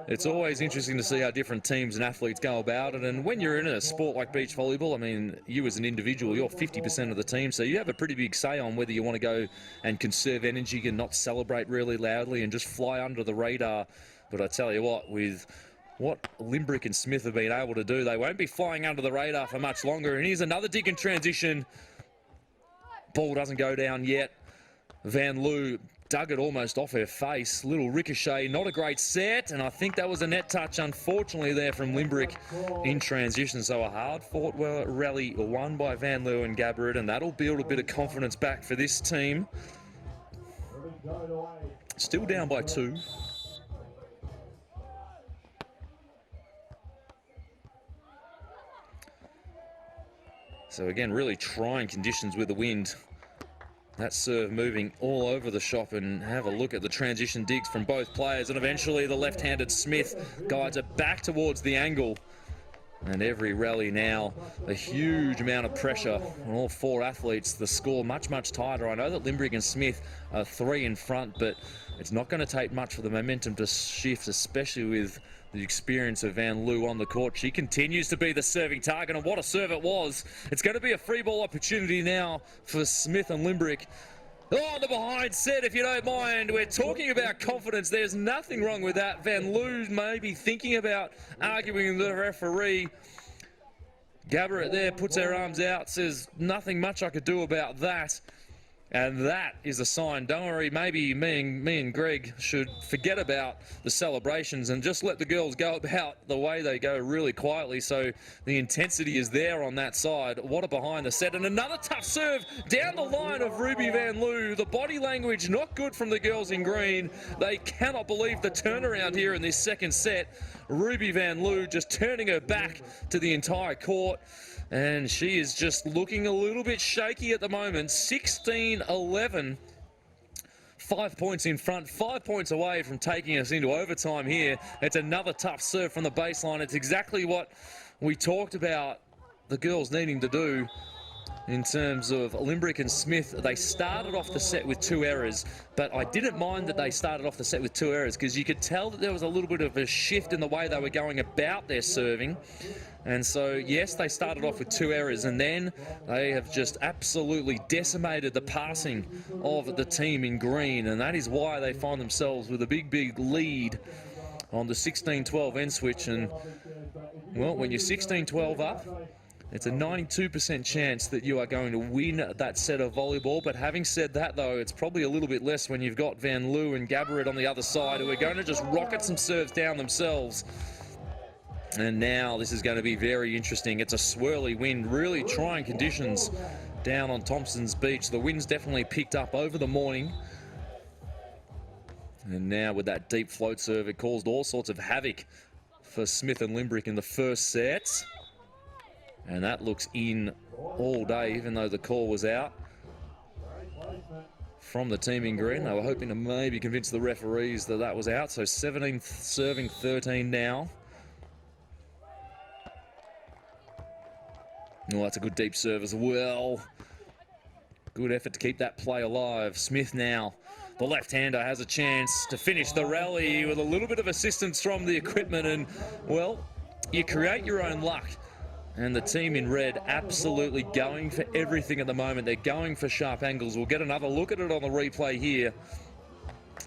it's always interesting to see how different teams and athletes go about it. And when you're in a sport like beach volleyball, I mean, you as an individual, you're 50% of the team, so you have a pretty big say on whether you want to go and conserve energy and not celebrate really loudly and just fly under the radar. But I tell you what, with what Limbrick and Smith have been able to do, they won't be flying under the radar for much longer. And here's another dig in transition. Ball doesn't go down yet. Vanloo dug it almost off her face. Little ricochet, not a great set, and I think that was a net touch, unfortunately, there from Limbrick in transition. So a hard-fought rally won by Vanloo and Gaborit, and that'll build a bit of confidence back for this team. Still down by 2. So again, really trying conditions with the wind. That serve moving all over the shop, and have a look at the transition digs from both players. And eventually the left-handed Smith guides it back towards the angle. And every rally now, a huge amount of pressure on all 4 athletes. The score much, much tighter. I know that Limbrick and Smith are 3 in front, but it's not going to take much for the momentum to shift, especially with the experience of Vanloo on the court. She continues to be the serving target, and what a serve it was. It's going to be a free ball opportunity now for Smith and Limbrick. Oh, the behind set, if you don't mind. We're talking about confidence. There's nothing wrong with that. Vanloo may be thinking about arguing with the referee. Gaborit there puts her arms out, says nothing much I could do about that. And that is a sign. Don't worry, maybe me and Greg should forget about the celebrations and just let the girls go about the way they go, really quietly, so the intensity is there on that side. What a behind the set. And another tough serve down the line of Ruby Vanloo. The body language not good from the girls in green. They cannot believe the turnaround here in this second set. Ruby Vanloo just turning her back to the entire court. And she is just looking a little bit shaky at the moment. 16-11. 5 points in front, 5 points away from taking us into overtime here. It's another tough serve from the baseline. It's exactly what we talked about the girls needing to do in terms of Limbrick and Smith. They started off the set with 2 errors, but I didn't mind that they started off the set with 2 errors because you could tell that there was a little bit of a shift in the way they were going about their serving. And so, yes, they started off with 2 errors, and then they have just absolutely decimated the passing of the team in green, and that is why they find themselves with a big, big lead on the 16-12 end switch. And, well, when you're 16-12 up, it's a 92% chance that you are going to win that set of volleyball. But having said that, though, it's probably a little bit less when you've got Vanloo and Gaborit on the other side, who are going to just rocket some serves down themselves. And now this is going to be very interesting. It's a swirly wind, really trying conditions down on Thompson's Beach. The wind's definitely picked up over the morning. And now with that deep float serve, it caused all sorts of havoc for Smith and Limbrick in the first set. And that looks in all day, even though the call was out from the team in green. They were hoping to maybe convince the referees that that was out. So 17 serving 13 now. Oh, that's a good deep serve as well. Good effort to keep that play alive. Smith now, the left-hander, has a chance to finish the rally with a little bit of assistance from the equipment. And, well, you create your own luck. And the team in red absolutely going for everything at the moment. They're going for sharp angles. We'll get another look at it on the replay here.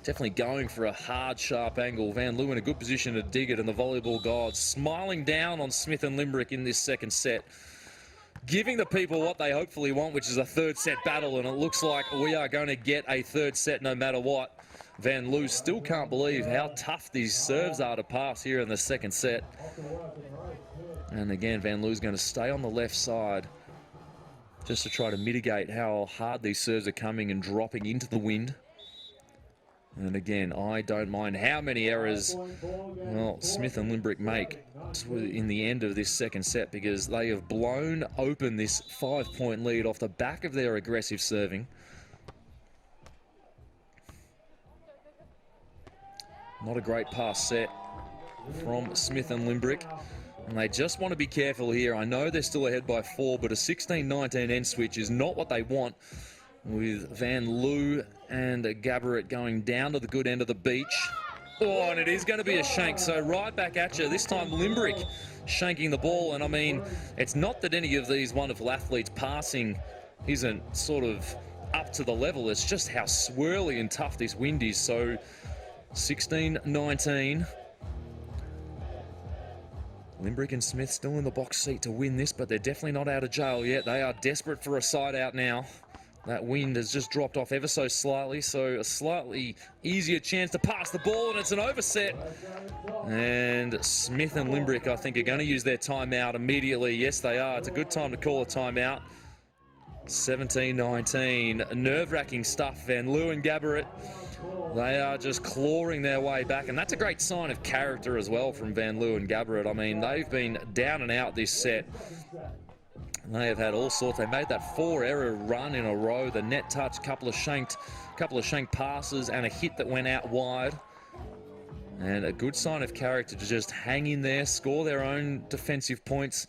Definitely going for a hard, sharp angle. Vanloo in a good position to dig it, and the volleyball gods smiling down on Smith and Limbrick in this second set, giving the people what they hopefully want, which is a third set battle, and it looks like we are going to get a third set no matter what. Vanloo still can't believe how tough these serves are to pass here in the second set. And again, Vanloo's going to stay on the left side just to try to mitigate how hard these serves are coming and dropping into the wind. And again, I don't mind how many errors, well, Smith and Limbrick make in the end of this second set, because they have blown open this 5-point lead off the back of their aggressive serving. Not a great pass set from Smith and Limbrick. And they just want to be careful here. I know they're still ahead by 4, but a 16-19 end switch is not what they want, with Vanloo and Gaborit going down to the good end of the beach. Oh, and it is going to be a shank. So right back at you. This time Limbrick shanking the ball. And I mean, it's not that any of these wonderful athletes passing isn't sort of up to the level. It's just how swirly and tough this wind is. So 16-19. Limbrick and Smith still in the box seat to win this, but they're definitely not out of jail yet. They are desperate for a side out now. That wind has just dropped off ever so slightly, so a slightly easier chance to pass the ball, and it's an overset. And Smith and Limbrick, I think, are going to use their timeout immediately. Yes, they are. It's a good time to call a timeout. 17-19. Nerve-wracking stuff. Vanloo and Gaborit, they are just clawing their way back, and that's a great sign of character as well from Vanloo and Gaborit. I mean, they've been down and out this set. They have had all sorts. They made that 4-error run in a row. The net touch, couple of shanked passes, and a hit that went out wide. And a good sign of character to just hang in there, score their own defensive points.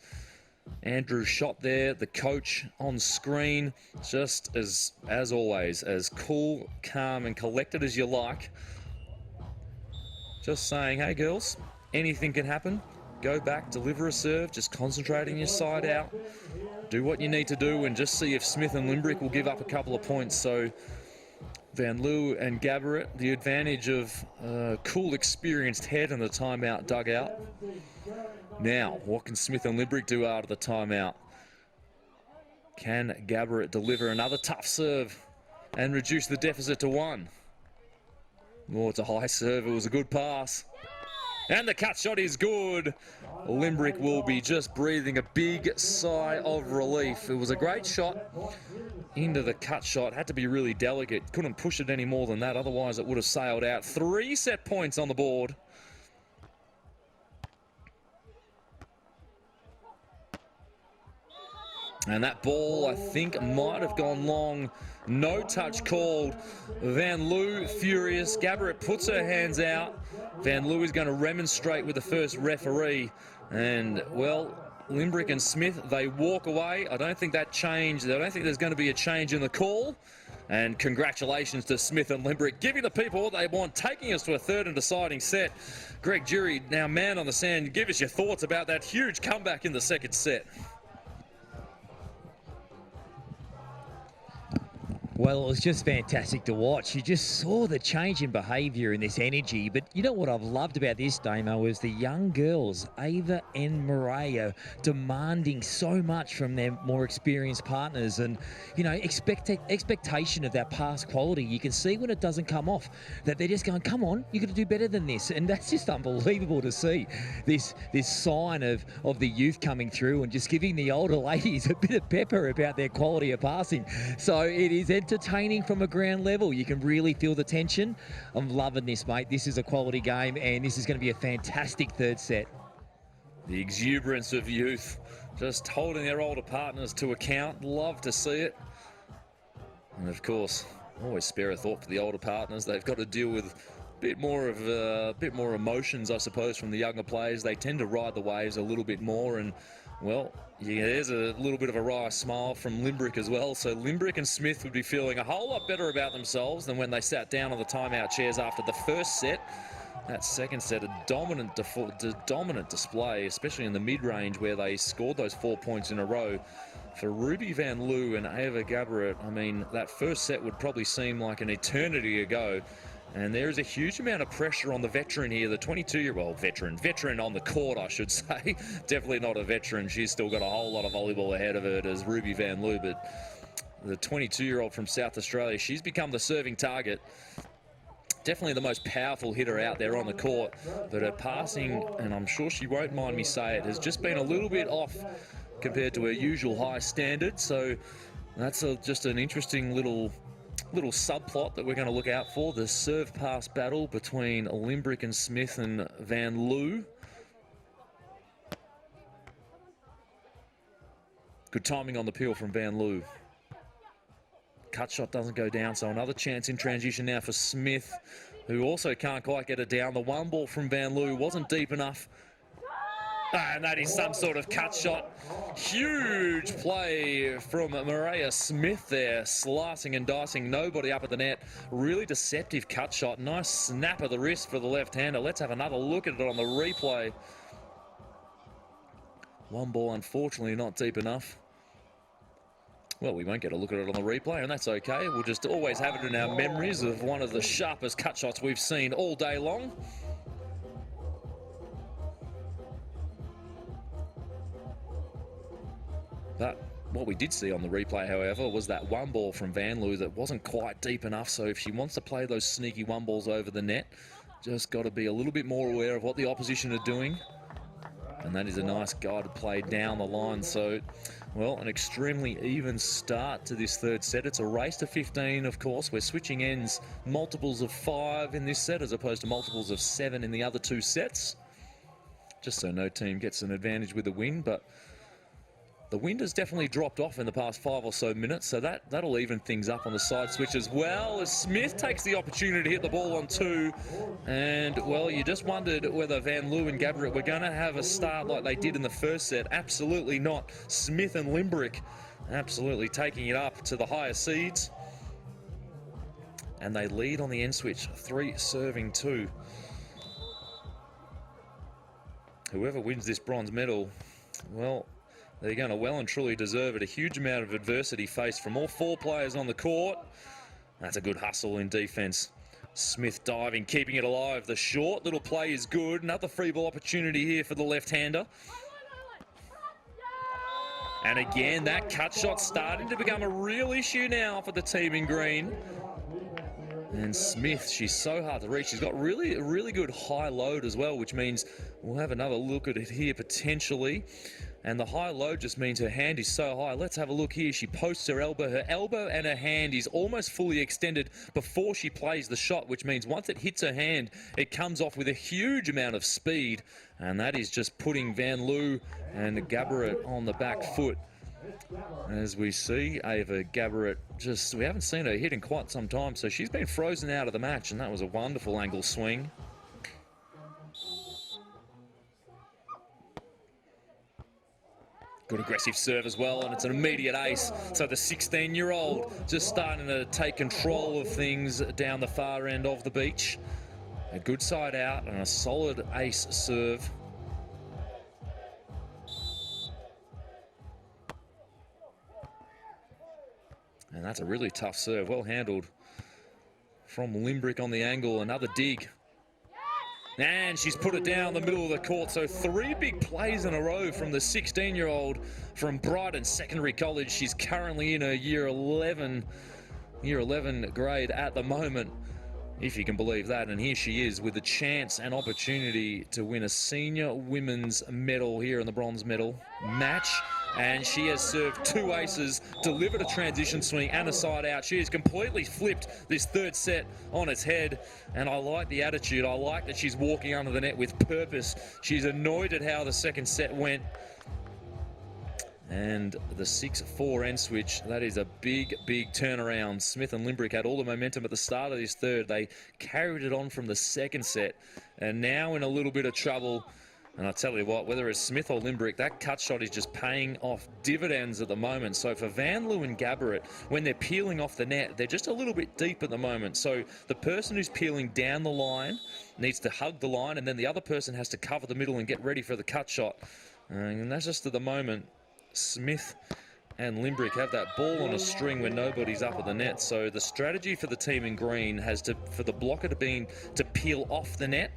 Andrew shot there, the coach on screen, just as always, as cool, calm, and collected as you like. Just saying, hey girls, anything can happen. Go back, deliver a serve, just concentrating your side out. Do what you need to do and just see if Smith and Limbrick will give up a couple of points. So Vanloo and Gaborit, the advantage of a cool, experienced head in the timeout dugout. Now, what can Smith and Limbrick do out of the timeout? Can Gaborit deliver another tough serve and reduce the deficit to 1? Oh, it's a high serve. It was a good pass. And the cut shot is good. Limbrick will be just breathing a big sigh of relief. It was a great shot into the cut shot. Had to be really delicate. Couldn't push it any more than that. Otherwise, it would have sailed out. 3 set points on the board. And that ball, I think, might have gone long. No touch called. Vanloo furious. Gaborit puts her hands out. Vanloo is going to remonstrate with the first referee. And, well, Limbrick and Smith, they walk away. I don't think that changed. I don't think there's going to be a change in the call. And congratulations to Smith and Limbrick, giving the people what they want, taking us to a third and deciding set. Greg Jury, now man on the sand, give us your thoughts about that huge comeback in the second set. Well, it was just fantastic to watch. You just saw the change in behaviour and this energy. But you know what I've loved about this, Damo, is the young girls, Ava and Maria, demanding so much from their more experienced partners. And, you know, expectation of that past quality. You can see when it doesn't come off that they're just going, come on, you've got to do better than this. And that's just unbelievable to see, this sign of the youth coming through and just giving the older ladies a bit of pepper about their quality of passing. So it is entertaining from a ground level. You can really feel the tension. I'm loving this, mate. This is a quality game, and this is going to be a fantastic third set. The exuberance of youth, just holding their older partners to account. Love to see it. And of course, always spare a thought for the older partners. They've got to deal with a bit more emotions, I suppose, from the younger players. They tend to ride the waves a little bit more, and well, yeah, there's a little bit of a wry smile from Limbrick as well. So Limbrick and Smith would be feeling a whole lot better about themselves than when they sat down on the timeout chairs after the first set. That second set, a dominant display, especially in the mid-range where they scored those 4 points in a row. For Ruby Vanloo and Ava Gaborit, I mean, that first set would probably seem like an eternity ago. And there is a huge amount of pressure on the veteran here, the 22-year-old veteran on the court, I should say. Definitely not a veteran. She's still got a whole lot of volleyball ahead of her as Ruby Vanloo, but the 22-year-old from South Australia, she's become the serving target. Definitely the most powerful hitter out there on the court, but her passing, and I'm sure she won't mind me say it, has just been a little bit off compared to her usual high standard. So that's just an interesting little subplot that we're going to look out for, the serve pass battle between Limbrick and Smith and Vanloo. Good timing on the peel from Vanloo. Cut shot doesn't go down, so another chance in transition now for Smith, who also can't quite get it down. The one ball from Vanloo wasn't deep enough. And that is some sort of cut shot. Huge play from Maria Smith there, slicing and dicing nobody up at the net. Really deceptive cut shot. Nice snap of the wrist for the left-hander. Let's have another look at it on the replay. One ball, unfortunately, not deep enough. Well, we won't get a look at it on the replay, and that's okay. We'll just always have it in our memories of one of the sharpest cut shots we've seen all day long. But what we did see on the replay, however, was that one ball from Vanloo that wasn't quite deep enough. So if she wants to play those sneaky one balls over the net, just got to be a little bit more aware of what the opposition are doing. And that is a nice guided play down the line. So, well, an extremely even start to this third set. It's a race to 15, of course. We're switching ends, multiples of 5 in this set as opposed to multiples of 7 in the other two sets. Just so no team gets an advantage with the win, but the wind has definitely dropped off in the past 5 or so minutes, so that'll even things up on the side switch as well, as Smith takes the opportunity to hit the ball on 2. And, well, you just wondered whether Vanloo and Gaborit were going to have a start like they did in the first set. Absolutely not. Smith and Limbrick absolutely taking it up to the higher seeds. And they lead on the end switch, 3 serving 2. Whoever wins this bronze medal, well, they're going to well and truly deserve it. A huge amount of adversity faced from all 4 players on the court. That's a good hustle in defence. Smith diving, keeping it alive. The short little play is good. Another free ball opportunity here for the left-hander. And again, that cut shot starting to become a real issue now for the team in green. And Smith, she's so hard to reach. She's got really good high load as well, which means we'll have another look at it here potentially. And the high load just means her hand is so high. Let's have a look here. She posts her elbow. Her elbow and her hand is almost fully extended before she plays the shot, which means once it hits her hand, it comes off with a huge amount of speed. And that is just putting Vanloo and Gaborit on the back foot. As we see, Ava Gaborit, we haven't seen her hit in quite some time, so she's been frozen out of the match, and that was a wonderful angle swing. Good aggressive serve as well, and it's an immediate ace. So the 16-year-old just starting to take control of things down the far end of the beach. A good side out and a solid ace serve. And that's a really tough serve. Well handled from Limbrick on the angle. Another dig. And she's put it down the middle of the court. So 3 big plays in a row from the 16-year-old from Brighton Secondary College. She's currently in her year 11 grade at the moment, if you can believe that. And here she is with a chance and opportunity to win a senior women's medal here in the bronze medal match. And she has served 2 aces, delivered a transition swing and a side out. She has completely flipped this third set on its head. And I like the attitude. I like that she's walking under the net with purpose. She's annoyed at how the second set went. And the 6-4 end switch, that is a big, big turnaround. Smith and Limbrick had all the momentum at the start of this third. They carried it on from the second set and now in a little bit of trouble. And I tell you what, whether it's Smith or Limbrick, that cut shot is just paying off dividends at the moment. So for Vanloo and Gaborit, when they're peeling off the net, they're just a little bit deep at the moment. So the person who's peeling down the line needs to hug the line, and then the other person has to cover the middle and get ready for the cut shot. And that's just at the moment. Smith and Limbrick have that ball on a string when nobody's up at the net. So the strategy for the team in green has to, for the blocker to peel off the net,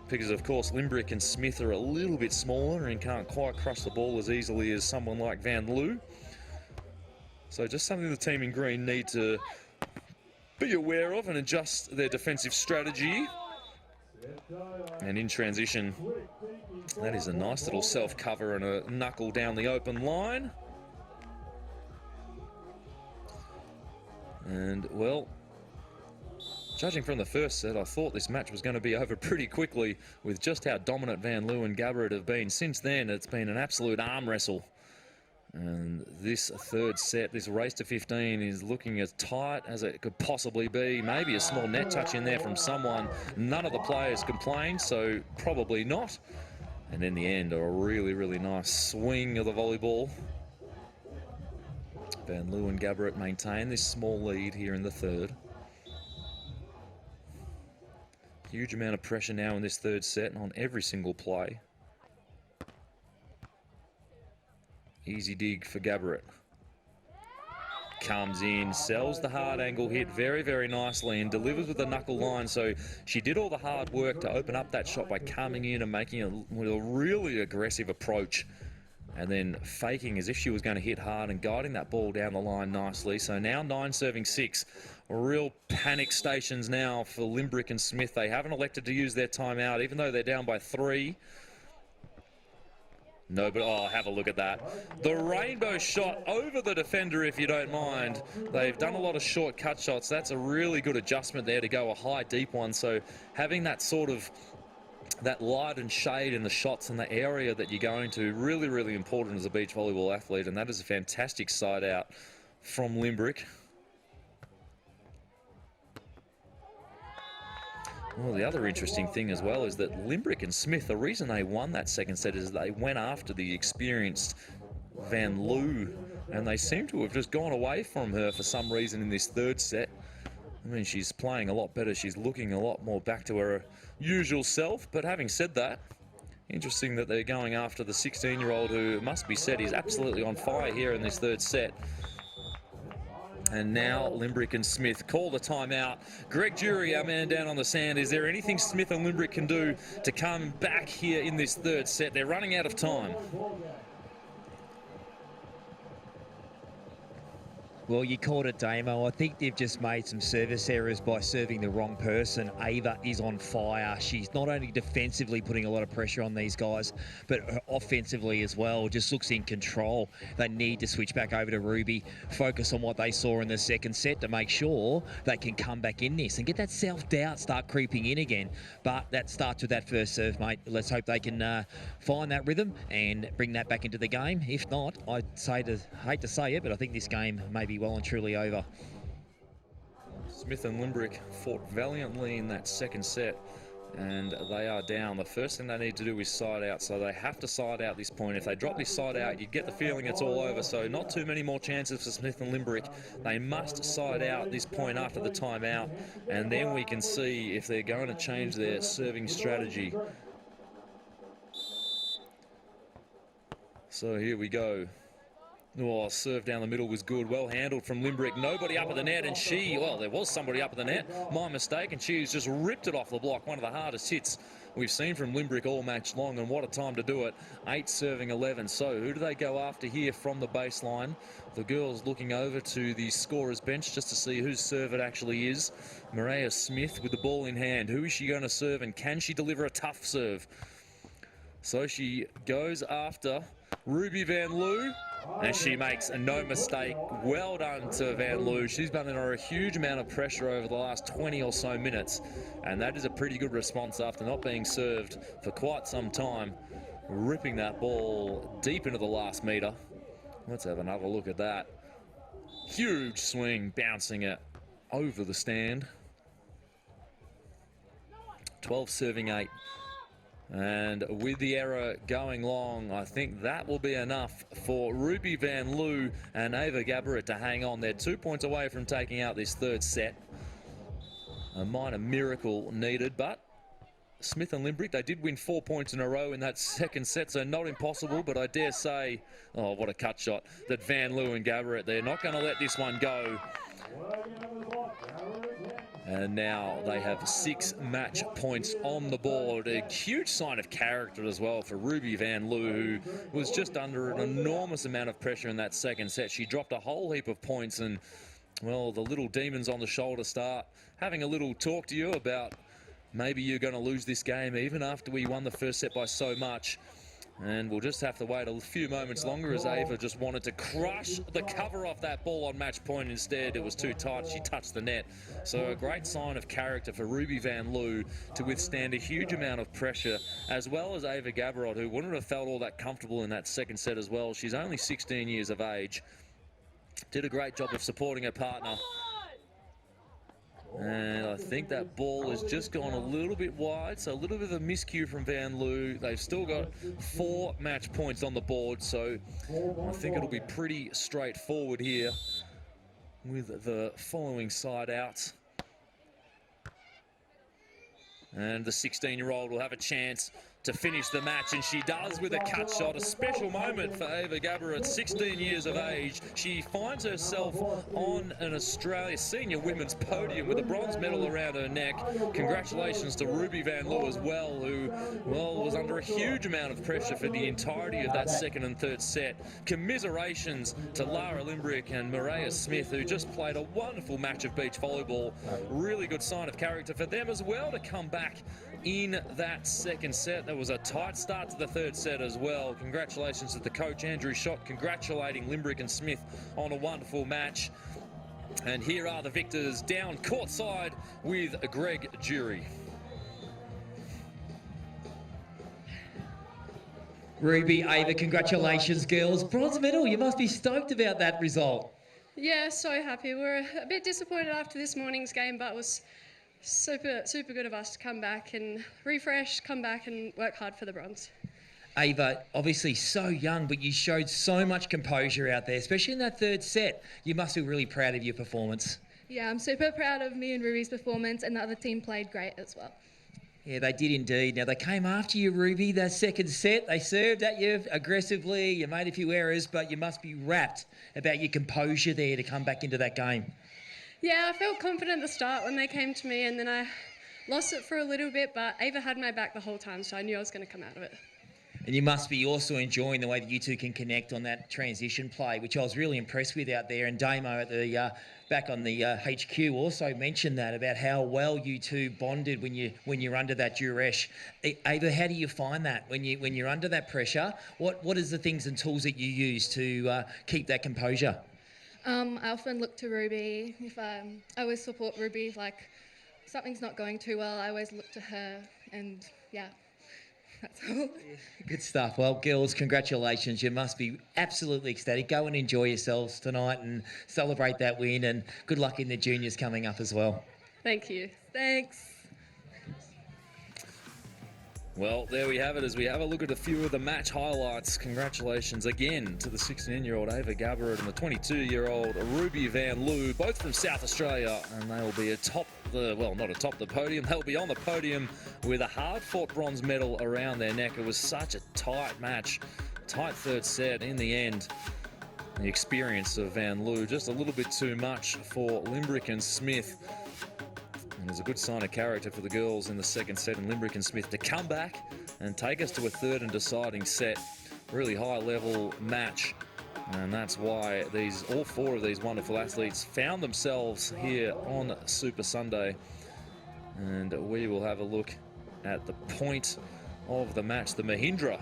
because of course Limbrick and Smith are a little bit smaller and can't quite crush the ball as easily as someone like Vanloo. So just something the team in green need to be aware of and adjust their defensive strategy. And in transition, that is a nice little self-cover and a knuckle down the open line. And, well, judging from the first set, I thought this match was going to be over pretty quickly with just how dominant Vanloo and Gaborit have been. Since then, it's been an absolute arm wrestle. And this third set, this race to 15, is looking as tight as it could possibly be. Maybe a small net touch in there from someone. None of the players complained, so probably not. And in the end, a really, really nice swing of the volleyball. Vanloo and Gaborit maintain this small lead here in the third. Huge amount of pressure now in this third set on every single play. Easy dig for Gaborit. Comes in, sells the hard angle hit very, very nicely and delivers with the knuckle line. So she did all the hard work to open up that shot by coming in and making a really aggressive approach and then faking as if she was going to hit hard and guiding that ball down the line nicely. So now 9-6. Real panic stations now for Limbrick and Smith. They haven't elected to use their timeout, even though they're down by 3. No, but oh, have a look at that. The rainbow shot over the defender, if you don't mind. They've done a lot of short cut shots. That's a really good adjustment there to go a high, deep one. So having that sort of, that light and shade in the shots and the area that you're going to, really, really important as a beach volleyball athlete. And that is a fantastic side out from Limbrick. Well, the other interesting thing as well is that Limbrick and Smith, the reason they won that second set is they went after the experienced Vanloo, and they seem to have just gone away from her for some reason in this third set. I mean, she's playing a lot better. She's looking a lot more back to her usual self. But having said that, interesting that they're going after the 16-year-old who, must be said, is absolutely on fire here in this third set. And now Limbrick and Smith call the timeout. Greg Jury, our man down on the sand. Is there anything Smith and Limbrick can do to come back here in this third set? They're running out of time. Well, you called it, Damo. I think they've just made some service errors by serving the wrong person. Ava is on fire. She's not only defensively putting a lot of pressure on these guys, but offensively as well. Just looks in control. They need to switch back over to Ruby, focus on what they saw in the second set to make sure they can come back in this and get that self-doubt start creeping in again. But that starts with that first serve, mate. Let's hope they can find that rhythm and bring that back into the game. If not, I'd hate to say it, but I think this game may be well and truly over. Smith and Limbrick fought valiantly in that second set, and they are down. The first thing they need to do is side out, so they have to side out this point. If they drop this side out, you get the feeling it's all over, so not too many more chances for Smith and Limbrick. They must side out this point after the timeout, and then we can see if they're going to change their serving strategy. So here we go. Oh, serve down the middle was good. Well handled from Limbrick. Nobody up at the net, and there was somebody up at the net. My mistake, and she's just ripped it off the block. One of the hardest hits we've seen from Limbrick all match long, and what a time to do it. 8 serving 11. So who do they go after here from the baseline? The girls looking over to the scorer's bench just to see whose serve it actually is. Maria Smith with the ball in hand. Who is she going to serve, and can she deliver a tough serve? So she goes after Ruby Vanloo, and she makes no mistake. Well done to Vanloo. She's been under a huge amount of pressure over the last 20 or so minutes, and that is a pretty good response after not being served for quite some time. Ripping that ball deep into the last metre. Let's have another look at that. Huge swing, bouncing it over the stand. 12 serving 8. And with the error going long, I think that will be enough for Ruby Vanloo and Ava Gaborit to hang on. They're 2 points away from taking out this third set. A minor miracle needed, but Smith and Limbrick, they did win 4 points in a row in that second set, so not impossible, but I dare say, oh, what a cut shot, that Vanloo and Gaborit, they're not going to let this one go. And now they have 6 match points on the board. A huge sign of character as well for Ruby Vanloo, who was just under an enormous amount of pressure in that second set. She dropped a whole heap of points, and, well, the little demons on the shoulder start having a little talk to you about maybe you're going to lose this game even after we won the first set by so much. And we'll just have to wait a few moments longer, as Ava just wanted to crush the cover off that ball on match point. Instead, it was too tight. She touched the net. So a great sign of character for Ruby Vanloo to withstand a huge amount of pressure, as well as Ava Gaborit, who wouldn't have felt all that comfortable in that second set as well. She's only 16 years of age. Did a great job of supporting her partner. And I think that ball has just gone a little bit wide, so a little bit of a miscue from Vanloo. They've still got 4 match points on the board, so I think it'll be pretty straightforward here with the following side out. And the 16-year-old will have a chance to finish the match, and she does with a cut shot. A special moment for Ava Gaborit, 16 years of age. She finds herself on an Australia senior women's podium with a bronze medal around her neck. Congratulations to Ruby Vanloo as well, who, well, was under a huge amount of pressure for the entirety of that second and third set. Commiserations to Lara Limbrick and Maria Smith, who just played a wonderful match of beach volleyball. Really good sign of character for them as well to come back in that second set. There was a tight start to the third set as well. Congratulations to the coach, Andrew Schott, congratulating Limbrick and Smith on a wonderful match. And here are the victors down courtside with Greg Jury. Ruby, Ava, congratulations, girls. Bronze medal, you must be stoked about that result. Yeah, so happy. We're a bit disappointed after this morning's game, but it was super good of us to come back and refresh, come back and work hard for the bronze. Ava, obviously so young, but you showed so much composure out there, especially in that third set. You must be really proud of your performance. Yeah, I'm super proud of me and Ruby's performance, and the other team played great as well. Yeah, they did indeed. Now, they came after you, Ruby, that second set. They served at you aggressively. You made a few errors, but you must be rapt about your composure there to come back into that game. Yeah, I felt confident at the start when they came to me, and then I lost it for a little bit, but Ava had my back the whole time, so I knew I was going to come out of it. And you must be also enjoying the way that you two can connect on that transition play, which I was really impressed with out there. And Damo at the back on the HQ also mentioned that about how well you two bonded when you're under that duress. Ava, how do you find that when you're under that pressure? What is the things and tools that you use to keep that composure? I often look to Ruby. If I always support Ruby, if something's not going too well, I always look to her, and yeah, that's all. Good stuff. Well, girls, congratulations. You must be absolutely ecstatic. Go and enjoy yourselves tonight and celebrate that win, and good luck in the juniors coming up as well. Thank you. Thanks. Well, there we have it as we have a look at a few of the match highlights. Congratulations again to the 16-year-old Ava Gaborit and the 22-year-old Ruby Vanloo, both from South Australia, and they will be not atop the podium, they'll be on the podium with a hard-fought bronze medal around their neck. It was such a tight match, tight third set in the end. The experience of Vanloo just a little bit too much for Limbrick and Smith. And there's a good sign of character for the girls in the second set, and Limbrick and Smith to come back and take us to a third and deciding set. Really high level match. And that's why all four of these wonderful athletes found themselves here on Super Sunday. And we will have a look at the point of the match, the Mahindra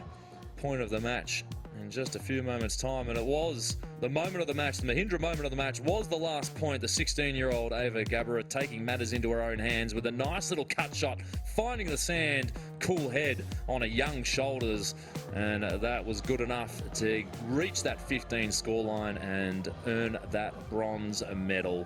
point of the match, in just a few moments' time. And it was the moment of the match, the Mahindra moment of the match was the last point. The 16-year-old Ava Gaborit taking matters into her own hands with a nice little cut shot, finding the sand, cool head on a young shoulders. And that was good enough to reach that 15 scoreline and earn that bronze medal.